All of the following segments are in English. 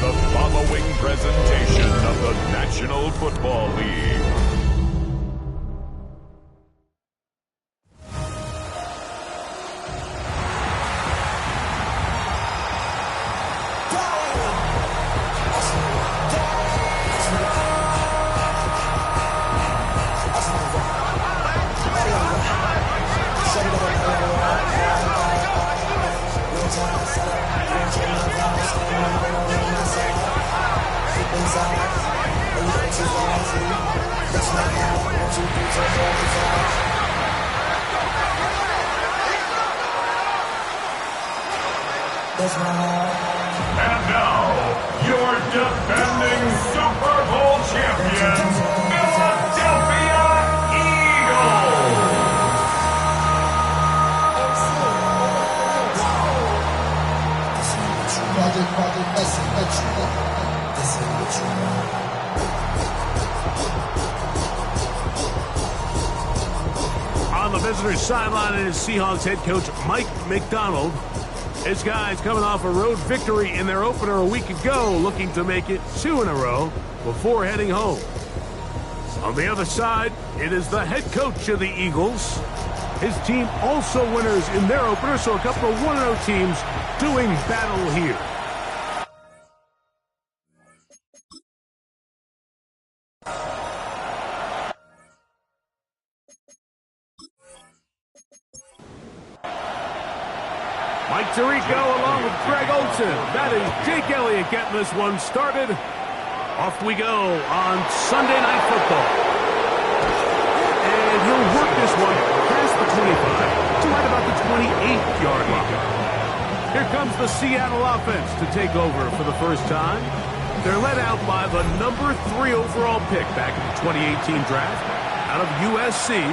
the following presentation of the National Football League. And now, your defending Super Bowl champions, Philadelphia Eagles! On the visitor's sideline is Seahawks head coach Mike McDonald. His guys coming off a road victory in their opener a week ago, looking to make it 2 in a row before heading home. On the other side, it is the head coach of the Eagles. His team also winners in their opener, so a couple of 1-0 teams doing battle here. Mike Tirico along with Greg Olsen. That is Jake Elliott getting this one started. Off we go on Sunday Night Football. And he'll work this one past the 25 to right about the 28-yard line. Here comes the Seattle offense to take over for the first time. They're led out by the number 3 overall pick back in the 2018 draft out of USC.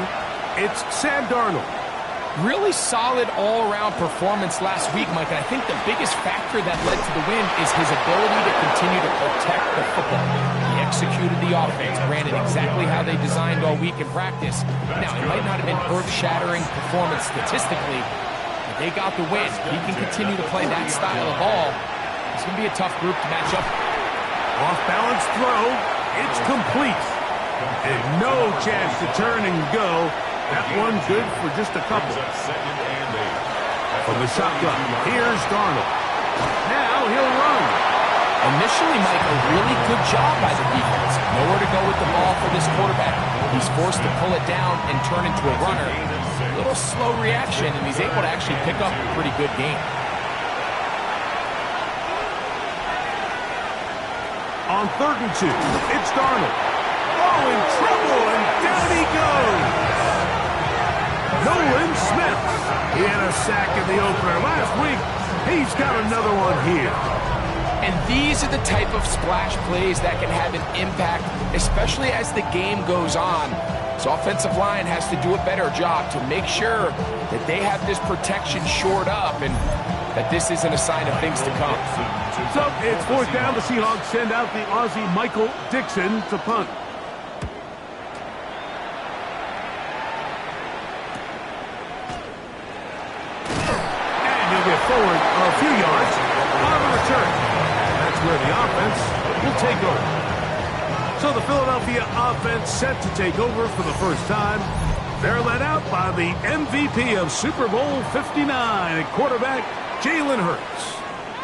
It's Sam Darnold. Really solid all-around performance last week, Mike, and I think the biggest factor that led to the win is his ability to continue to protect the football. He executed the offense, ran it exactly how they designed all week in practice. Now, it might not have been earth-shattering performance statistically, but they got the win. He can continue to play that style of ball. It's going to be a tough group to match up. Off-balance throw. It's complete. And no chance to turn and go. That one good for just a couple. From the shotgun, here's Darnold. Now he'll run. Initially, Mike, a really good job by the defense. Nowhere to go with the ball for this quarterback. He's forced to pull it down and turn into a runner. A little slow reaction, and he's able to actually pick up a pretty good game. On 3rd and 2, it's Darnold. Oh, in trouble, and down he goes. Nolan Smith. He had a sack in the opener last week. He's got another one here. And these are the type of splash plays that can have an impact, especially as the game goes on. So offensive line has to do a better job to make sure that they have this protection shored up and that this isn't a sign of things to come. So it's 4th down. The Seahawks send out the Aussie Michael Dixon to punt. Forward a few yards on the return. That's where the offense will take over. So the Philadelphia offense set to take over for the first time. They're led out by the MVP of Super Bowl 59 at quarterback, Jalen Hurts.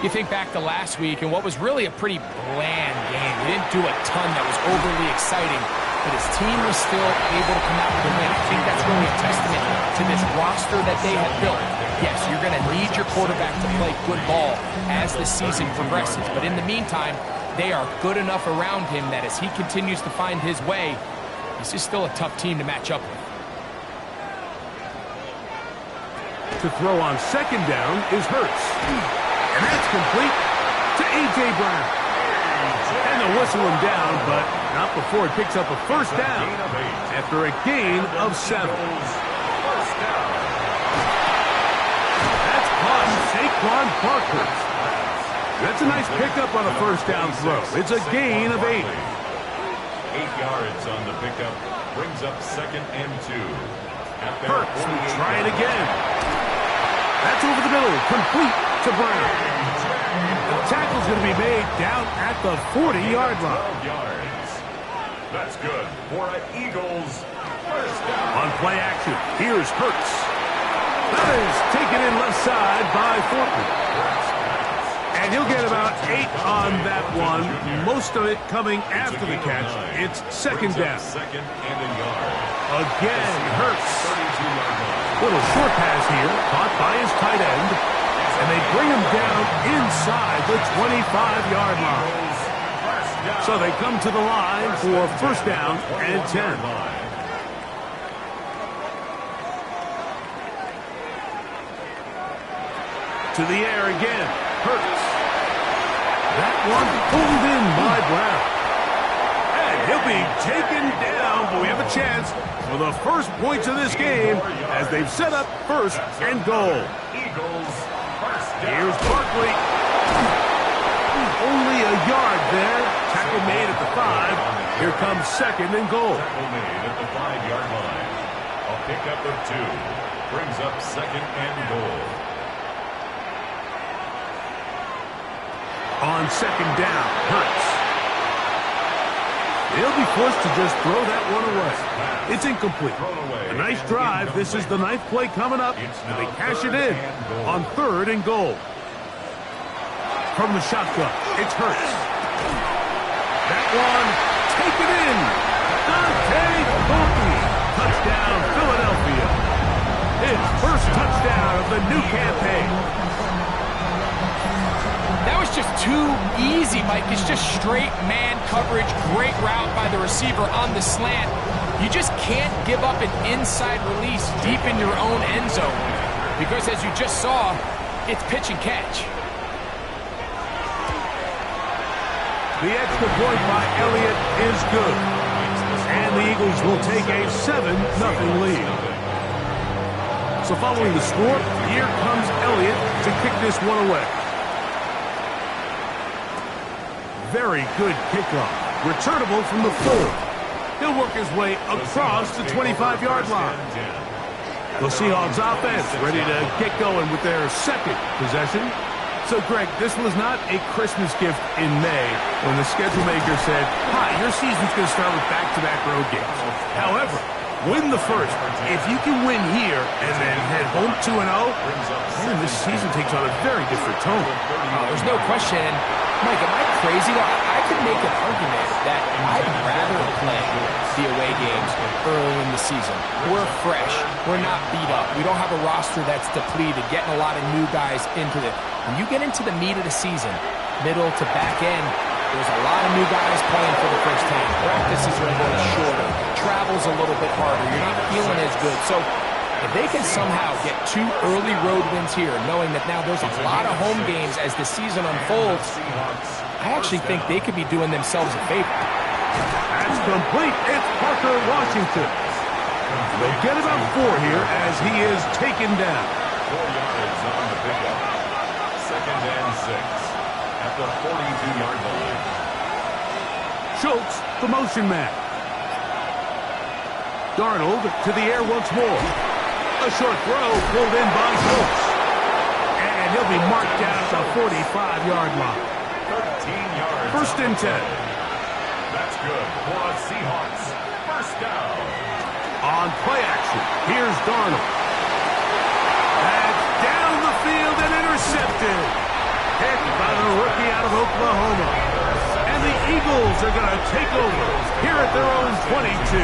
You think back to last week and what was really a pretty bland game. He didn't do a ton that was overly exciting, but his team was still able to come out with a win. I think that's really a testament to this roster that they have built. Yes, you're going to need your quarterback to play good ball as the season progresses. But in the meantime, they are good enough around him that as he continues to find his way, this is still a tough team to match up with. To throw on 2nd down is Hurts. And that's complete to A.J. Brown. And they'll whistle him down, but not before it picks up a 1st down after a gain of 7. Saquon Barkley. That's a nice pickup on a 1st down throw. It's a gain of 8. 8 yards on the pickup brings up 2nd and 2. Hurts will try it again. That's over the middle, complete to Brown. The tackle's going to be made down at the 40-yard line. 12 yards. That's good for an Eagles first down. On play action, here's Hurts. That is taken in left side by Thornton. And he'll get about 8 on that one, most of it coming after the catch. It's second down. Second and a yard. Again, Hurts. 32-yard line. Little short pass here, caught by his tight end. And they bring him down inside the 25-yard line. So they come to the line for first down and 10. To the air again, Hurts. That one pulled in by Brown. And he'll be taken down, but we have a chance for the first points of this game as they've set up first and goal. Eagles first down. Here's Barkley. Only a yard there. Tackle made at the 5. Here comes second and goal. Tackle made at the 5-yard line. A pickup of 2 brings up second and goal. On second down, Hurts. He'll be forced to just throw that one away. It's incomplete. A nice drive. This is the 9th play coming up, and they cash it in on third and goal. From the shotgun, it's Hurts. That one, taken in. Dante Thornton. Touchdown, Philadelphia. His first touchdown of the new campaign. That was just too easy, Mike. It's just straight man coverage. Great route by the receiver on the slant. You just can't give up an inside release deep in your own end zone. Because as you just saw, it's pitch and catch. The extra point by Elliott is good. And the Eagles will take a 7-0 lead. So following the score, here comes Elliott to kick this one away. Very good kickoff. Returnable from the 4. He'll work his way across the 25-yard line. The Seahawks offense ready to get going with their second possession. So, Greg, this was not a Christmas gift in May when the schedule maker said, hi, your season's going to start with back-to-back road games. However, win the first. If you can win here and then head home 2-0, man, this season takes on a very different tone. There's no question. Mike, am I crazy? I could make an argument that I'd rather play the away games early in the season. We're fresh. We're not beat up. We don't have a roster that's depleted, getting a lot of new guys into it. When you get into the meat of the season, middle to back end, there's a lot of new guys playing for the first time. Practices are a little shorter. Travel's a little bit harder. You're not feeling as good. So if they can somehow get 2 early road wins here, knowing that now there's a lot of home games as the season unfolds, I actually think they could be doing themselves a favor. That's complete. It's Parker Washington. They'll get about 4 here as he is taken down. 4 yards on the pickup. Second and 6 at the 42-yard line. Schultz, the motion man. Darnold to the air once more. A short throw pulled in by Schultz. And he'll be marked down at the 45-yard line. 13 yards. First and 10. That's good for the Seahawks. First down. On play action, here's Darnold. That's down the field and intercepted. Picked by the rookie out of Oklahoma. And the Eagles are going to take over here at their own 22.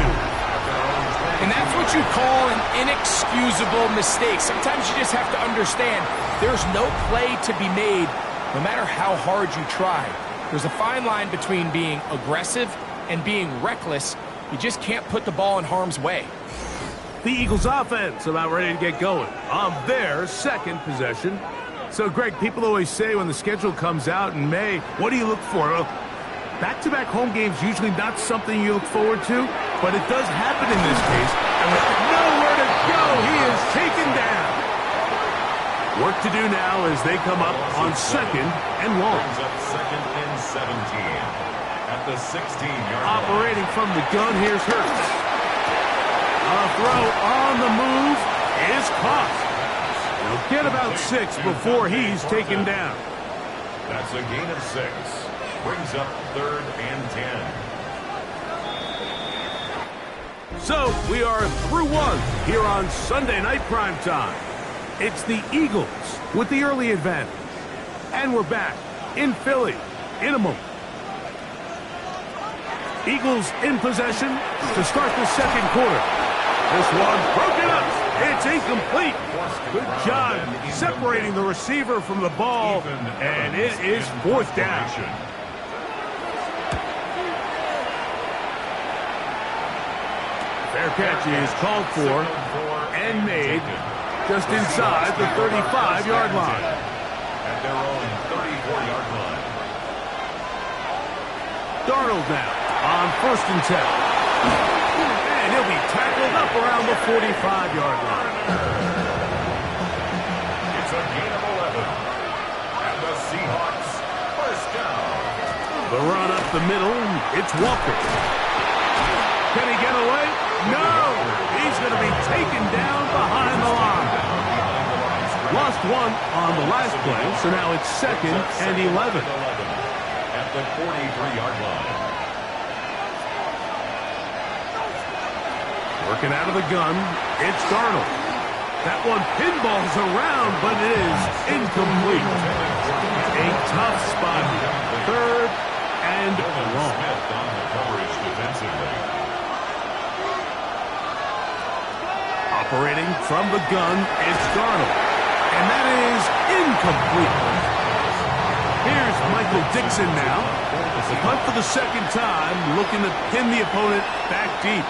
And that's what you call an inexcusable mistake. Sometimes you just have to understand there's no play to be made no matter how hard you try. There's a fine line between being aggressive and being reckless. You just can't put the ball in harm's way. The Eagles offense about ready to get going on their second possession. So, Greg, people always say when the schedule comes out in May, what do you look for? Well, back-to-back home games usually not something you look forward to, but it does happen in this case. And with nowhere to go, he is taken down. Work to do now as they come up on second and long. Brings up second and 17 at the 16-yard line. Operating from the gun, here's Hurts. A throw on the move is caught. He'll get about 6 before he's taken down. That's a gain of 6. Brings up 3rd and 10. So we are through one here on Sunday Night Primetime. It's the Eagles with the early advantage. And we're back in Philly in a moment. Eagles in possession to start the second quarter. This one broken up. It's incomplete. Good job separating the receiver from the ball, and it is 4th down. Fair catch is called for and made just inside the 35-yard line. At their own 34-yard line. Darnold now on 1st and 10. And he'll be tackled up around the 45-yard line. It's a gain of 11. And the Seahawks first down. The run up the middle, it's Walker. Can he get away? No! He's going to be taken down behind the line. Lost one on the last play, so now it's 2nd and 11. At the 43-yard line. Working out of the gun, it's Darnold. That one pinballs around, but it is incomplete. A tough spot. 3rd and long. Smith on the coverage defensively. Operating from the gun, it's Darnold. And that is incomplete. Here's Michael Dixon now. The punt for the second time, looking to pin the opponent back deep.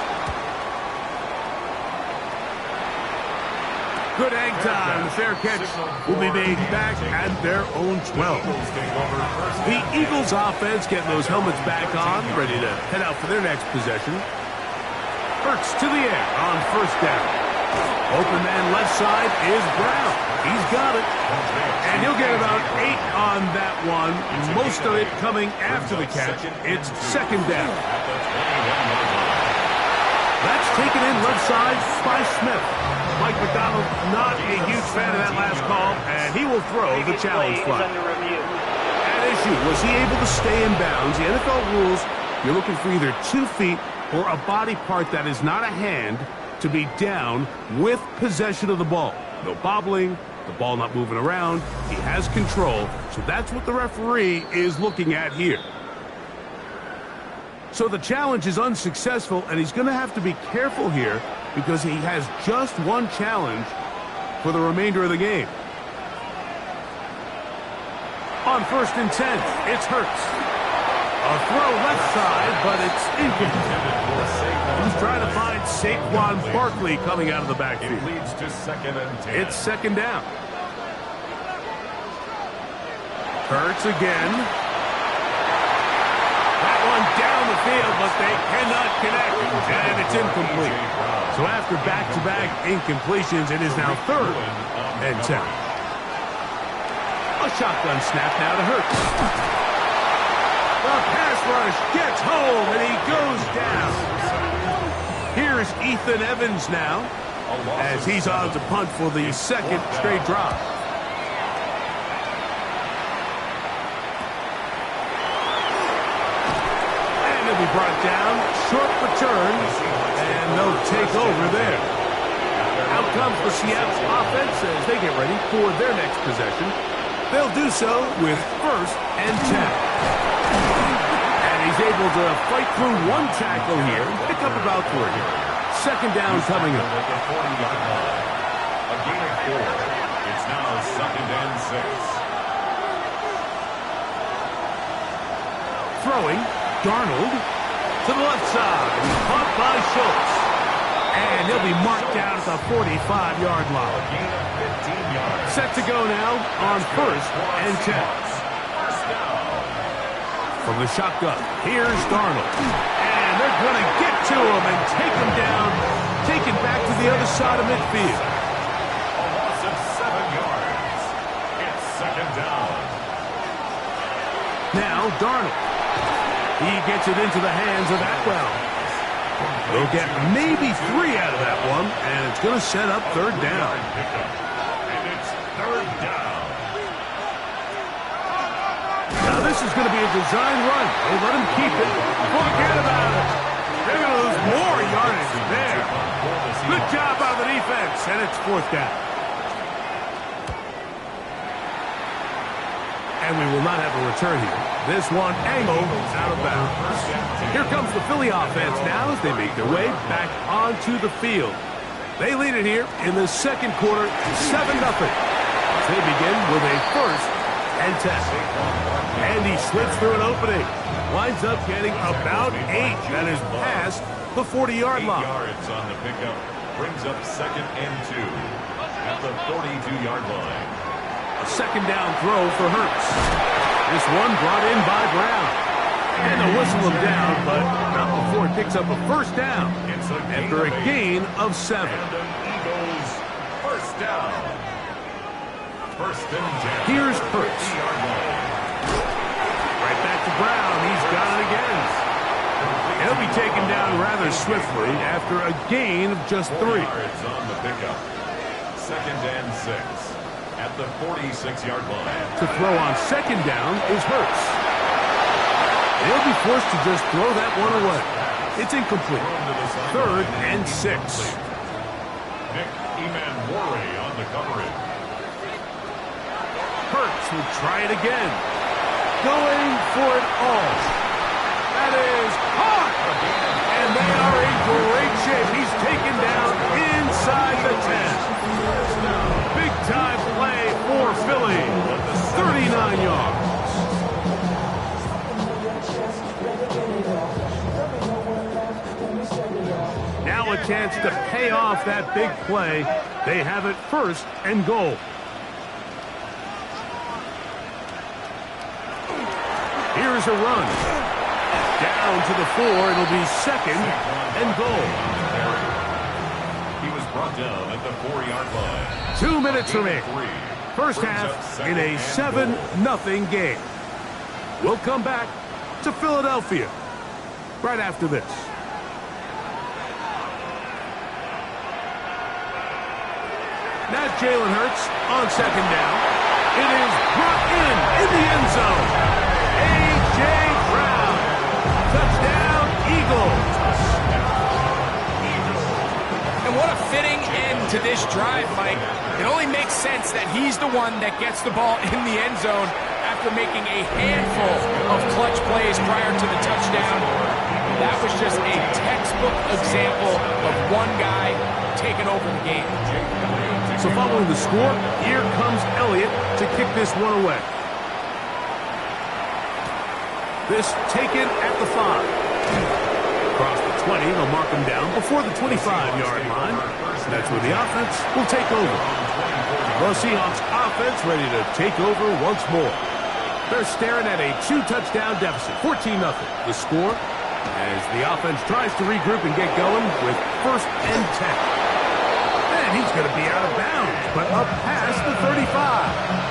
Good hang time. The fair catch will be made back at their own 12. The Eagles offense getting those helmets back on, ready to head out for their next possession. Hurts to the air on 1st down. Open man left side is Brown. He's got it. And he'll get about 8 on that one. Most of it coming after the catch. It's 2nd down. That's taken in left side by Smith. Mike McDonald not a huge fan of that last call, and he will throw the challenge flag. At issue, was he able to stay in bounds? The NFL rules, you're looking for either 2 feet or a body part that is not a hand to be down with possession of the ball. No bobbling, the ball not moving around. He has control, so that's what the referee is looking at here. So the challenge is unsuccessful, and he's going to have to be careful here because he has just one challenge for the remainder of the game. On 1st and 10, it's Hurts. A throw left side, but it's incomplete. He's trying to find Saquon Barkley coming out of the backfield. It leads to 2nd and 10. It's 2nd down. Hurts again. That one down the field, but they cannot connect, and it's incomplete. So after back-to-back incompletions, it is now 3rd and 10. A shotgun snap now to Hurts. The pass rush gets home, and he goes down. Here's Ethan Evans now, as he's on to punt for the 2nd straight drive. And he'll be brought down, short return, and no takeover there. Out comes the Seattle offense as they get ready for their next possession. They'll do so with 1st and 10. And he's able to fight through one tackle here, pick up about 3. 2nd down coming up. At the 40-yard line. A gain of 4. It's now 2nd and 6. Throwing, Darnold to the left side. Caught by Schultz. And he'll be marked down at the 45-yard line. A gain of 15 yards. Set to go now on 1st and 10. First down. From the shotgun, here's Darnold. And they're going to get to him and take him down, take it back to the other side of midfield. A loss of 7 yards. It's 2nd down. Now Darnold. He gets it into the hands of Atwell. They'll get maybe 3 out of that one, and it's going to set up 3rd down. And it's 3rd down. This is going to be a design run. They let him keep it. Forget about it. They're going to lose more yardage there. Good job by the defense, and it's 4th down. And we will not have a return here. This one angled out of bounds. Here comes the Philly offense now as they make their way back onto the field. They lead it here in the 2nd quarter, 7-0. They begin with a 1st and 10. And he slips through an opening. Winds up getting about 8. That is past the 40-yard line. 8 yards on the pickup. Brings up 2nd and 2 at the 42-yard line. A 2nd down throw for Hurts. This one brought in by Brown. And they'll whistle him down, but not before he picks up a 1st down after a gain of 7. And an Eagles 1st down. 1st and 10. Here's Hurts. Right back to Brown. He's got it again. He'll be taken down rather swiftly after a gain of just 3. 4 yards on the pickup. 2nd and 6 at the 46-yard line. To throw on 2nd down is Hurts. He'll be forced to just throw that one away. It's incomplete. 3rd and 6. Nick Emanwari on the coverage. Hurts will try it again. Going for it all. That is caught. And they are in great shape. He's taken down inside the 10. Big time play for Philly. 39 yards. Now a chance to pay off that big play. They have it 1st and goal. Here's a run. Down to the 4. It'll be 2nd and goal. He was brought down at the 4-yard line. 2 minutes remaining. 1st half in a 7-0 game. We'll come back to Philadelphia right after this. Now Jalen Hurts on 2nd down. It is brought in the end zone. A.J. Brown. Touchdown, Eagles. And what a fitting end to this drive, Mike. It only makes sense that he's the one that gets the ball in the end zone after making a handful of clutch plays prior to the touchdown. That was just a textbook example of one guy taking over the game. So following the score, here comes Elliott to kick this one away. This taken at the 5. Across the 20, they'll mark him down before the 25-yard line. That's where the offense will take over. The Seahawks offense ready to take over once more. They're staring at a 2-touchdown deficit, 14-0. The score as the offense tries to regroup and get going with 1st and 10. And he's going to be out of bounds, but up past the 35.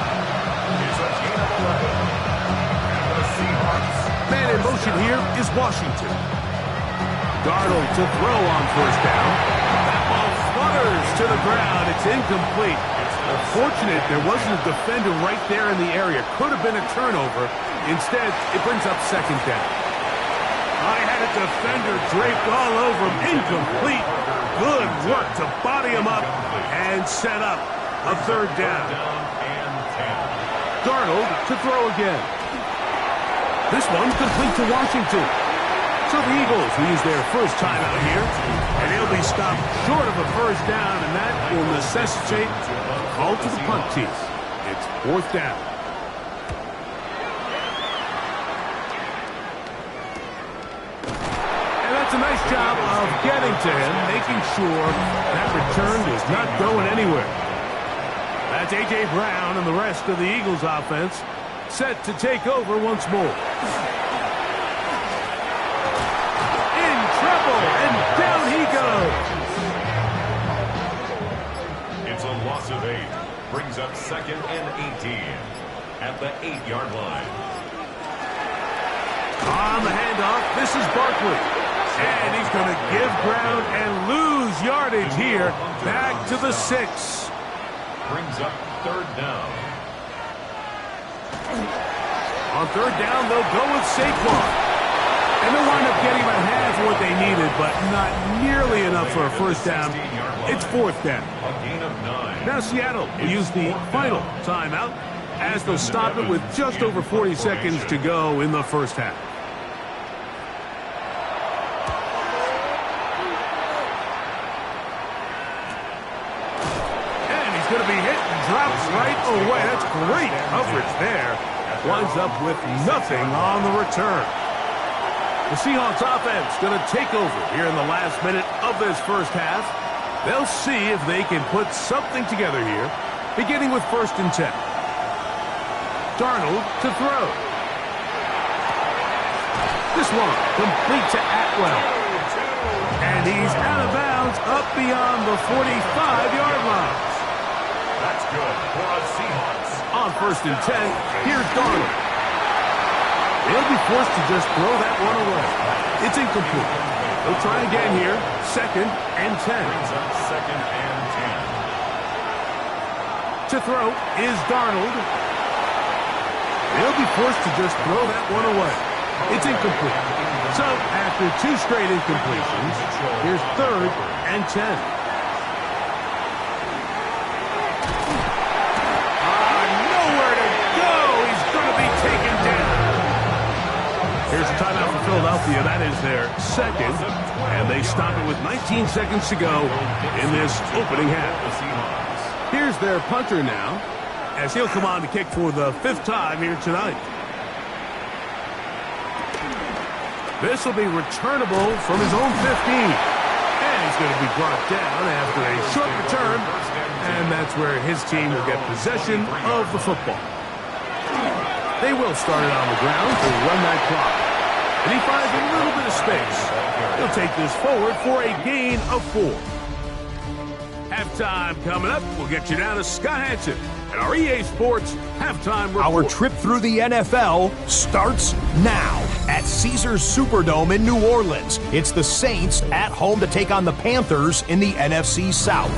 Man in motion here is Washington. Darnold to throw on 1st down. That ball flutters to the ground. It's incomplete. Unfortunate there wasn't a defender right there in the area. Could have been a turnover. Instead, it brings up 2nd down. I had a defender draped all over him. Incomplete. Good work to body him up and set up a 3rd down. Darnold to throw again. This one complete to Washington. So the Eagles will use their first time out here, and they'll be stopped short of a 1st down, and that will necessitate a call to the punt team. It's 4th down. And that's a nice job of getting to him, making sure that return is not going anywhere. That's A.J. Brown and the rest of the Eagles offense set to take over once more. And down he goes. It's a loss of 8. Brings up 2nd and 18 at the 8-yard line. On the handoff, this is Barkley. And he's going to give ground and lose yardage here. Back to the 6. Brings up 3rd down. On third down, they'll go with Saquon. And they'll wind up getting about half of what they needed, but not nearly enough for a first down. It's fourth down. A gain of 9. Now Seattle will use the final timeout as they'll stop it with just over 40 seconds to go in the first half. And he's going to be hit and drops right away. That's great coverage there. Winds up with nothing on the return. The Seahawks offense going to take over here in the last minute of this first half. They'll see if they can put something together here, beginning with 1st and 10. Darnold to throw. This one complete to Atwell. And he's out of bounds up beyond the 45-yard line. That's good for a Seahawks. On 1st and 10, here's Darnold. They'll be forced to just throw that one away. It's incomplete. They'll try again here. 2nd and 10. Brings up 2nd and 10. To throw is Darnold. They'll be forced to just throw that one away. It's incomplete. So, after 2 straight incompletions, here's 3rd and 10. Nowhere to go. He's going to be taken down. Here's a timeout for Philadelphia. That is their 2nd, and they stop it with 19 seconds to go in this opening half. Here's their punter now, as he'll come on to kick for the 5th time here tonight. This will be returnable from his own 15. And he's going to be brought down after a short return, and that's where his team will get possession of the football. They will start it on the ground to run that clock. And he finds a little bit of space. He'll take this forward for a gain of 4. Halftime coming up. We'll get you down to Scott Hansen and our EA Sports Halftime Report. Our trip through the NFL starts now at Caesars Superdome in New Orleans. It's the Saints at home to take on the Panthers in the NFC South.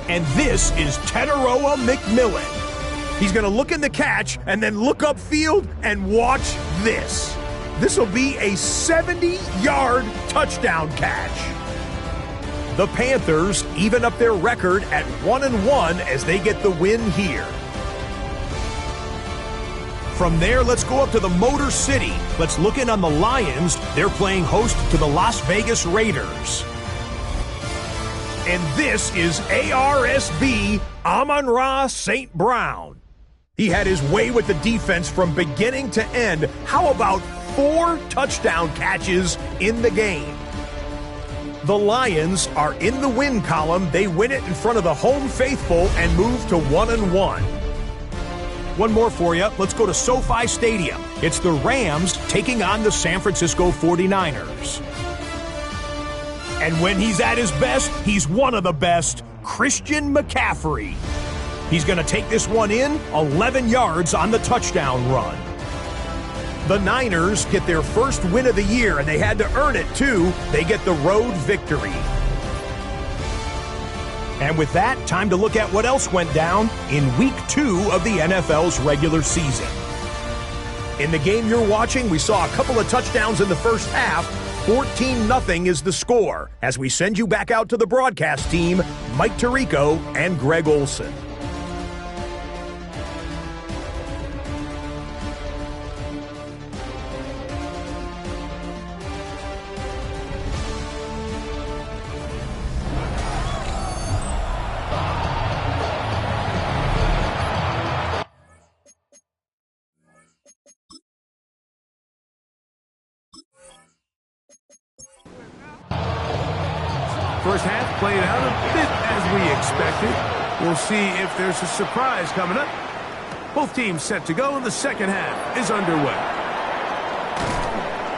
And this is Teteroa McMillan. He's going to look in the catch and then look upfield and watch this. This will be a 70-yard touchdown catch. The Panthers even up their record at 1-1 as they get the win here. From there, let's go up to the Motor City. Let's look in on the Lions. They're playing host to the Las Vegas Raiders. And this is ARSB Amon-Ra St. Brown. He had his way with the defense from beginning to end. How about 4 touchdown catches in the game? The Lions are in the win column. They win it in front of the home faithful and move to 1-1. One more for you. Let's go to SoFi Stadium. It's the Rams taking on the San Francisco 49ers. And when he's at his best, he's one of the best, Christian McCaffrey. He's going to take this one in, 11 yards on the touchdown run. The Niners get their first win of the year, and they had to earn it, too. They get the road victory. And with that, time to look at what else went down in Week 2 of the NFL's regular season. In the game you're watching, we saw a couple of touchdowns in the first half. 14-0 is the score as we send you back out to the broadcast team, Mike Tirico and Greg Olson. First half played out a bit as we expected. We'll see if there's a surprise coming up. Both teams set to go, and the second half is underway.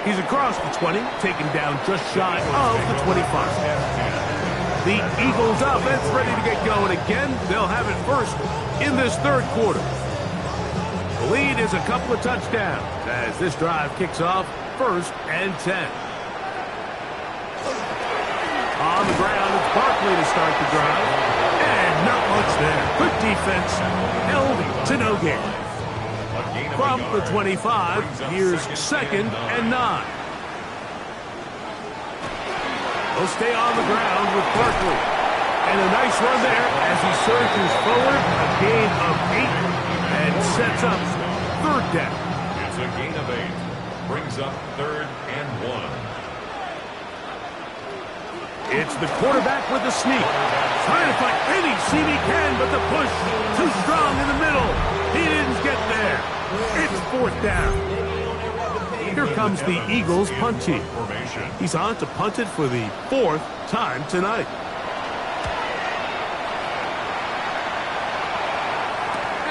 He's across the 20, taken down just shy of the 25. The Eagles offense ready to get going again. They'll have it first in this third quarter. The lead is a couple of touchdowns as this drive kicks off 1st and 10. On the ground, it's Barkley to start the drive. And not much there. Good defense. Held to no gain. A gain of a From the yard. 25, Brings up here's second second and 9. They'll stay on the ground with Barkley. And a nice run there as he surges forward, a gain of 8, and sets up third down. It's a gain of 8. Brings up 3rd and 1. It's the quarterback with the sneak. Trying to find any seam he can, but the push too strong in the middle. He didn't get there. It's 4th down. Here comes the Eagles punt team. Formation. He's on to punt it for the 4th time tonight.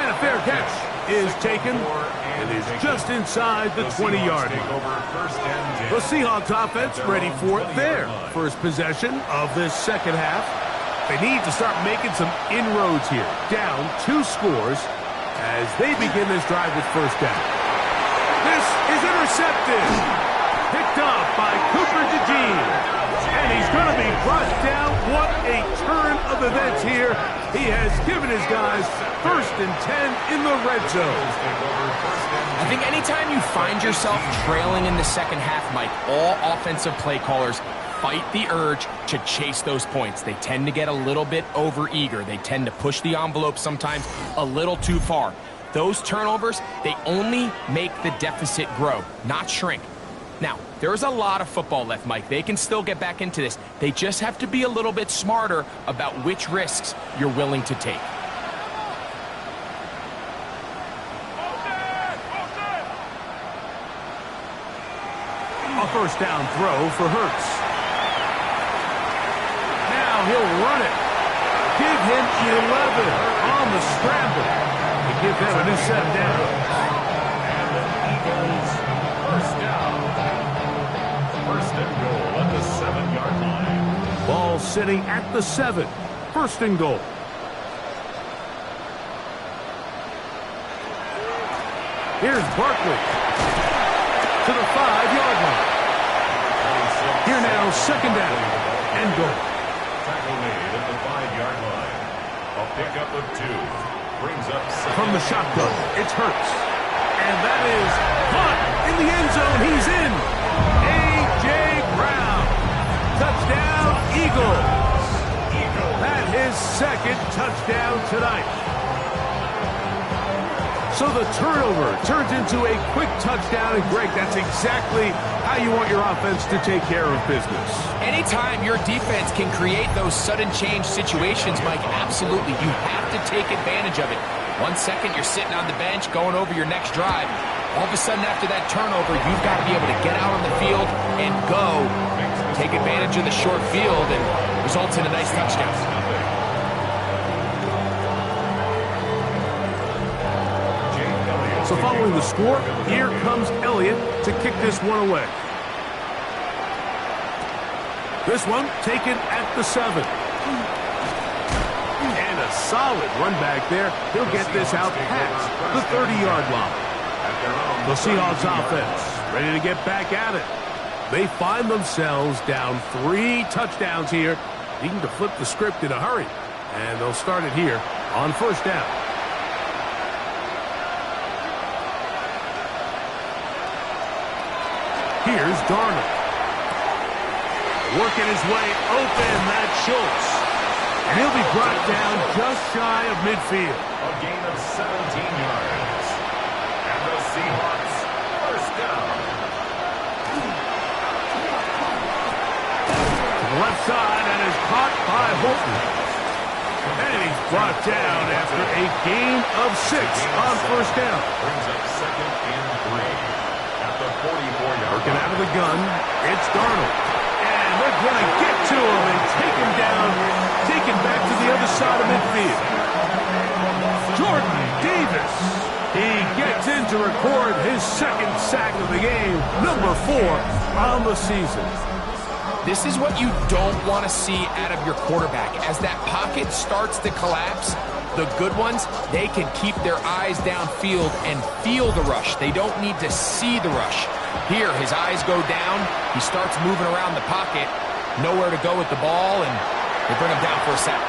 And a fair catch is taken. It is just inside the 20-yard line. The Seahawks offense ready for their first possession of this second half. They need to start making some inroads here. Down 2 scores as they begin this drive with first down. This is intercepted. Picked off by Cooper DeJean. And he's going to be brought down. What a turn of events here. He has given his guys 1st and 10 in the red zone. I think anytime you find yourself trailing in the second half, Mike, all offensive play callers fight the urge to chase those points. They tend to get a little bit overeager. They tend to push the envelope sometimes a little too far. Those turnovers, they only make the deficit grow, not shrink. Now, there's a lot of football left, Mike. They can still get back into this. They just have to be a little bit smarter about which risks you're willing to take. A first down throw for Hurts. Now he'll run it. Give him 11 on the scramble to give them a new set of downs. And the Eagles first down. First and goal at the 7-yard line. Ball sitting at the 7. First and goal. Here's Barkley to the 5-yard line. Here now, second down and goal. Tackle made at the 5-yard line. A pickup of 2. Brings up second. From the shotgun, it's Hurts. And that is caught in the end zone. He's in. A.J. Brown. Touchdown, Eagles. That his second touchdown tonight. So the turnover turns into a quick touchdown. And Greg, that's exactly how you want your offense to take care of business. Anytime your defense can create those sudden change situations, Mike, absolutely, you have to take advantage of it. 1 second, you're sitting on the bench, going over your next drive. All of a sudden, after that turnover, you've got to be able to get out on the field and go. Take advantage of the short field and results in a nice touchdown. So following the score, here comes Elliott to kick this one away. This one taken at the 7. And a solid run back there. He'll get this out past the 30-yard line. The Seahawks offense ready to get back at it. They find themselves down 3 touchdowns here, needing to flip the script in a hurry. And they'll start it here on first down. Here's Darnold. Working his way open, that's Schultz. And he'll be brought down just shy of midfield. A gain of 17 yards. And the Seahawks first down. To the left side and is caught by Holton. And he's brought down after a gain of 6 on first down. Brings up second and 3. At the 44-yard Working line. out of the gun, it's Darnold. And they're going to get to him and take him down, take him back to the other side of midfield. Jordan Davis. He gets in to record his second sack of the game, number 4 on the season. This is what you don't want to see out of your quarterback. As that pocket starts to collapse, the good ones, they can keep their eyes downfield and feel the rush. They don't need to see the rush. Here, his eyes go down. He starts moving around the pocket. Nowhere to go with the ball, and they bring him down for a sack.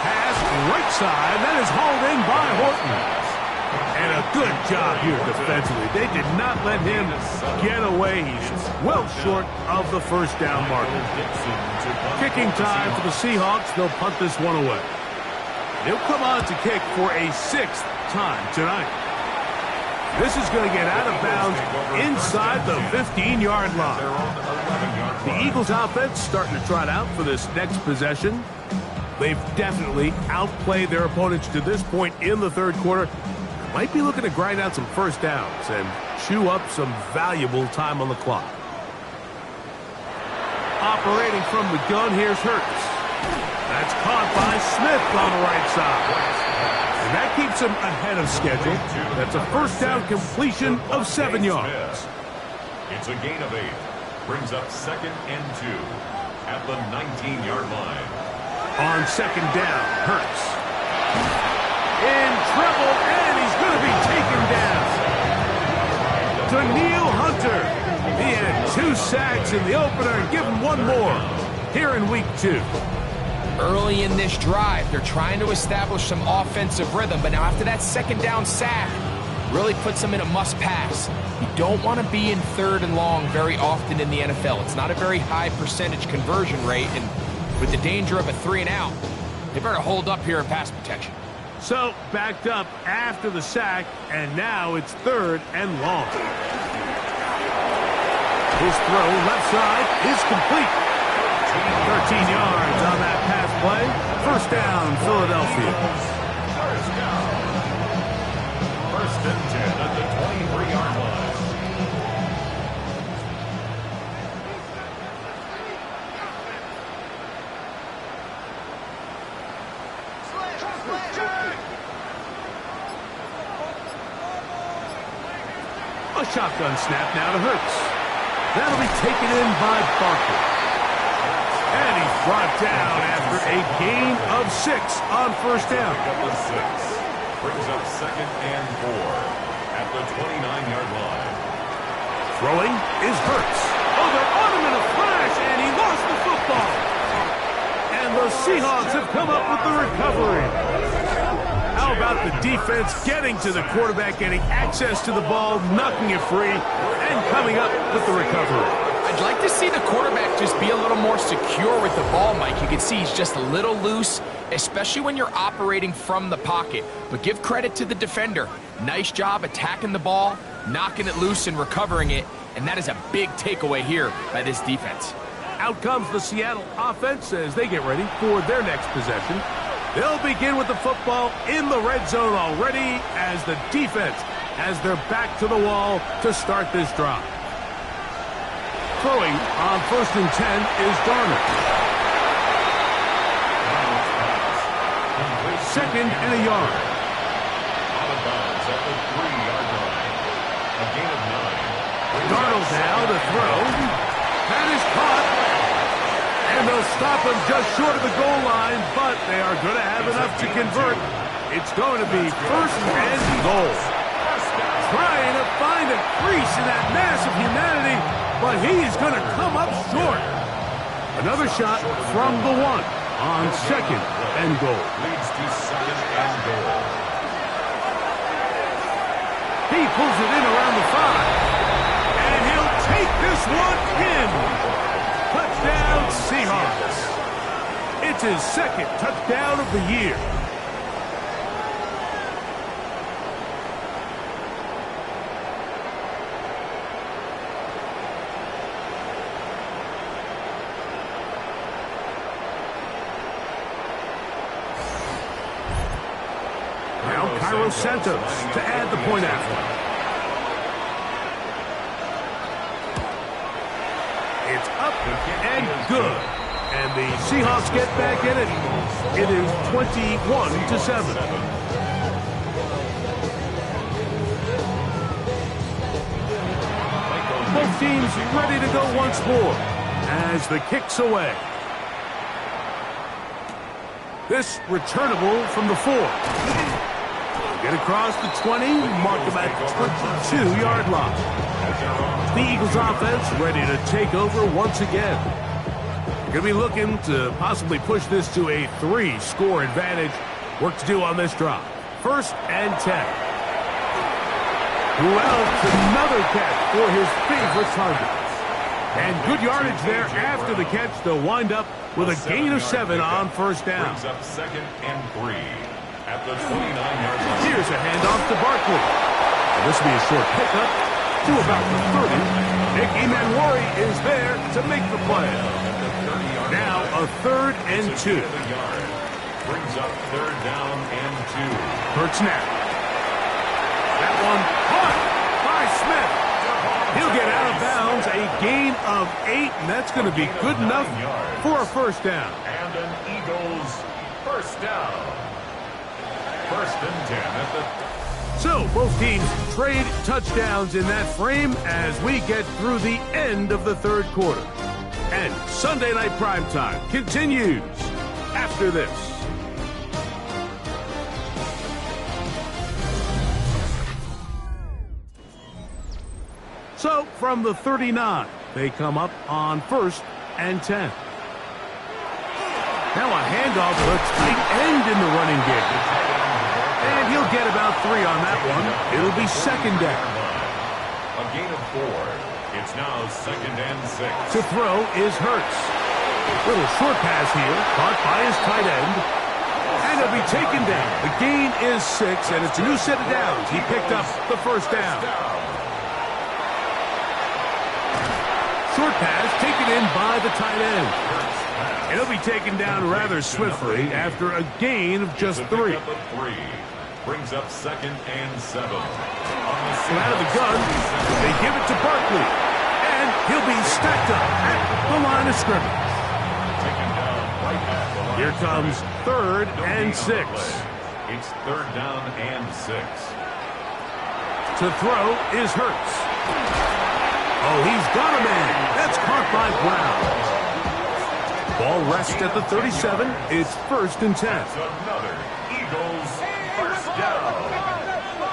Pass right side. That is hauled in by Horton. And a good job here defensively. They did not let him get away. He's well short of the first down marker. Kicking time for the Seahawks. They'll punt this one away. He'll come on to kick for a 6th time tonight. This is going to get out of bounds inside the 15-yard line. The Eagles offense starting to trot out for this next possession. They've definitely outplayed their opponents to this point in the third quarter. Might be looking to grind out some first downs and chew up some valuable time on the clock. Operating from the gun, here's Hurts. That's caught by Smith on the right side. And that keeps him ahead of schedule. That's a first down completion of 7 yards. It's a gain of 8. Brings up 2nd and 2 at the 19-yard line. On 2nd down, Hurts. In trouble, and he's going to be taken down. Daniil Hunter. He had 2 sacks in the opener and give him 1 more here in week 2. Early in this drive, they're trying to establish some offensive rhythm, but now after that 2nd down sack, really puts them in a must-pass. You don't want to be in 3rd and long very often in the NFL. It's not a very high percentage conversion rate, and with the danger of a 3-and-out, they better hold up here in pass protection. So, backed up after the sack, and now it's 3rd and long. His throw left side is complete. 13 yards on that pass play. First down, Philadelphia. First and 10 at the 23-yard line. A shotgun snap now to Hurts. That'll be taken in by Barkley. And he's brought down after a gain of 6 on first down. Brings up 2nd and 4 at the 29-yard line. Throwing is Hurts. Oh, they're on him in a flash, and he lost the football. And the Seahawks have come up with the recovery. How about the defense getting to the quarterback, getting access to the ball, knocking it free, and coming up with the recovery? I'd like to see the quarterback just be a little more secure with the ball, Mike. You can see he's just a little loose, especially when you're operating from the pocket. But give credit to the defender. Nice job attacking the ball, knocking it loose and recovering it, and that is a big takeaway here by this defense. Out comes the Seattle offense as they get ready for their next possession. They'll begin with the football in the red zone already as the defense has their back to the wall to start this drive. Throwing on 1st and 10 is Darnold. 2nd and a yard. Out of bounds at the 3-yard line. A gain of 9. Darnold now to throw. That is caught. And they'll stop him just short of the goal line, but they are going to have enough to convert. It's going to be 1st and goal. Trying to find a crease in that mass of humanity, but he's going to come up short. Another shot from the 1 on 2nd and goal. Leads to 2nd and goal. He pulls it in around the 5. And he'll take this one in. Touchdown, Seahawks. It's his 2nd touchdown of the year. Santos to add the point after. It's up and good. And the Seahawks get back in it. It is 21-7. Both teams ready to go once more as the kick's away. This returnable from the 4. Get across the 20, mark him at the 22-yard line. The Eagles offense ready to take over once again. Going to be looking to possibly push this to a 3-score advantage Work to do on this drop. 1st and 10. Wells, another catch for his favorite target. And good yardage there after the catch. They'll wind up with a gain of 7 on 1st down. Brings up 2nd and 3 at the 29-yard line. Here's a handoff to Barkley. And this will be a short pickup to about the 30. Nicky Manwari is there to make the play. Now a 3rd and 2. Brings up 3rd down and 2. Hurt snap. That one caught by Smith. He'll get out of bounds, a gain of 8, and that's going to be good enough for a 1st down. And an Eagles 1st down. 1st and 10 at the... So both teams trade touchdowns in that frame as we get through the end of the 3rd quarter. And Sunday Night Primetime continues after this. So, from the 39, they come up on 1st and 10. Now a handoff to a tight end in the running game. And he'll get about 3 on that one. It'll be 2nd down. A gain of 4. It's now 2nd and 6. To throw is Hurts. Little short pass here, caught by his tight end. And he'll be taken down. The gain is 6, and it's a new set of downs. He picked up the 1st down. Short pass taken in by the tight end. And he'll be taken down rather swiftly after a gain of just 3. Brings up 2nd and 7. So out of the gun, they give it to Barkley. And he'll be stacked up at the line of scrimmage. Here comes 3rd and 6. It's 3rd down and 6. To throw is Hurts. Oh, he's got a man. That's caught by Brown. Ball rests at the 37. It's 1st and 10. It's another Eagles 1st down.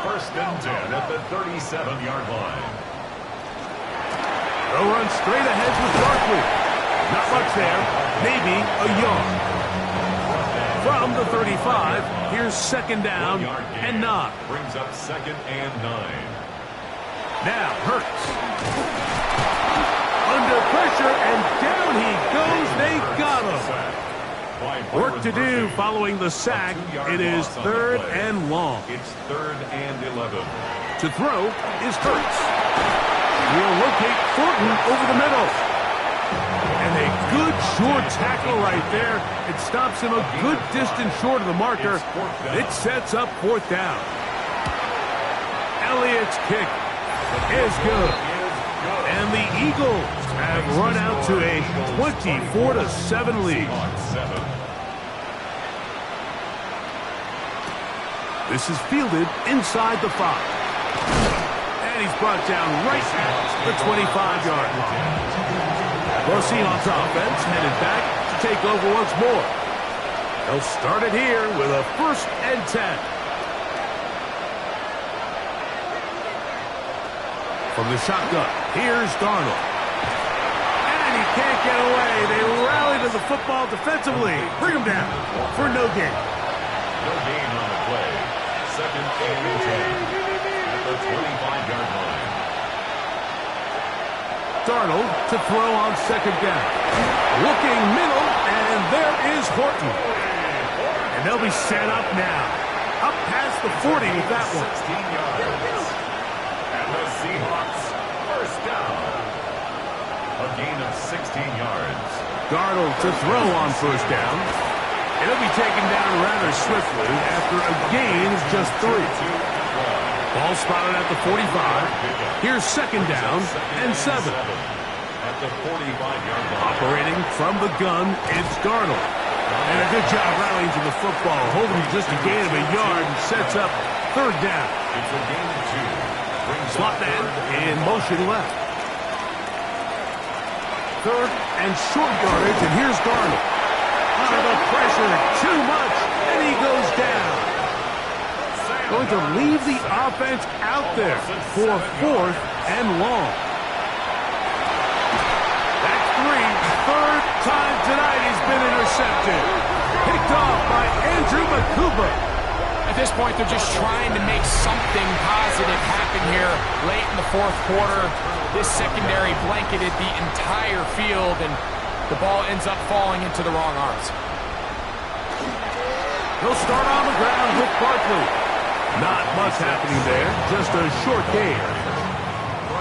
1st and 10 at the 37-yard line. They'll run straight ahead with Barkley. Not much there. Maybe a yard. From the 35, here's 2nd down and 9. Brings up 2nd and 9. Now Hurts. Under pressure, and down he goes. They got him. Work to do following the sack. It is 3rd and long. It's 3rd and 11. To throw is Hurts. He'll locate Thornton over the middle. And a good short tackle right there. It stops him a good distance short of the marker. It sets up 4th down. Elliott's kick is good. And the Eagles have run out to a 24-7 lead. This is fielded inside the 5. And he's brought down right at the 25-yard line. Well, Seahawks offense headed back to take over once more. They'll start it here with a 1st and 10. From the shotgun, here's Darnold. And he can't get away. They rally to the football defensively. Bring him down for no gain. No gain on the play. 2nd and 10 at the 25-yard line. Darnold to throw on 2nd down. Looking middle, and there is Horton. And they'll be set up now. Up past the 40 with that one. 16 yards. And the Seahawks 1st down. A gain of 16 yards. Darnold to throw on 1st down. It'll be taken down rather swiftly after a gain of just 3. Ball spotted at the 45. Here's 2nd down and 7. At the 45-yard line. Operating from the gun, it's Darnold. And a good job rallying to the football, holding just a gain of a yard and sets up 3rd down. It's a gain of 2. Slot man in motion left. 3rd and short yardage, and here's Darnold. Under the pressure, too much, and he goes down. Going to leave the offense out there for 4th and long. That's 3. 3rd time tonight he's been intercepted. Picked picked off by Andrew Makuba. At this point, they're just trying to make something positive happen here late in the fourth quarter. This secondary blanketed the entire field, and the ball ends up falling into the wrong arms. They'll start on the ground with Barkley. Not much happening there, just a short gain.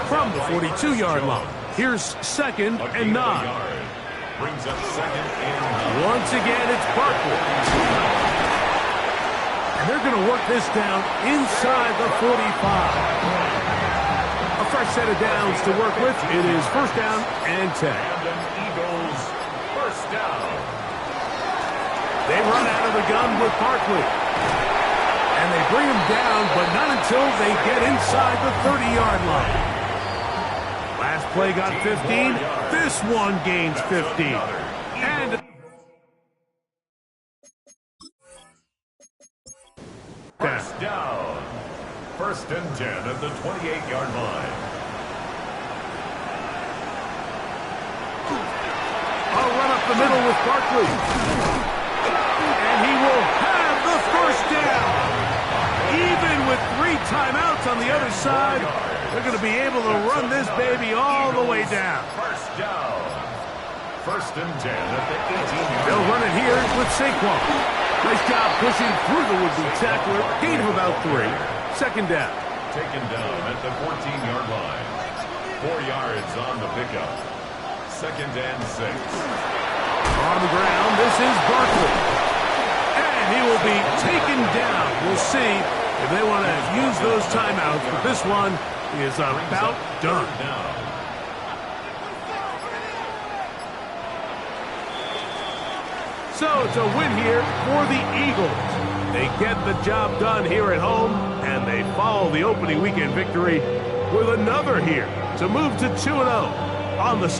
From the 42-yard line, here's 2nd and 9. Brings up 2nd and 9. Once again, it's Barkley. And they're going to work this down inside the 45. A fresh set of downs to work with. It is 1st down and 10. And an Eagles 1st down. They run out of the gun with Barkley. And they bring him down, but not until they get inside the 30-yard line. Last play got 15. This one gains 15. And First down. 1st and 10 at the 28-yard line. a run up the middle with Barkley. And he will have the 1st down. Even with 3 timeouts on the other side, they're going to be able to run this baby all the way down. 1st down. 1st and 10 at the 18-yard They'll line. run it here with Saquon. Nice job pushing through the would-be tackler. Gain of about 3. 2nd down. Taken down at the 14-yard line. 4 yards on the pickup. 2nd and 6. On the ground, this is Barkley. And he will be taken down. We'll see if they want to use those timeouts, but this one is about done. Down. So it's a win here for the Eagles. They get the job done here at home, and they follow the opening weekend victory with another here to move to 2-0 on the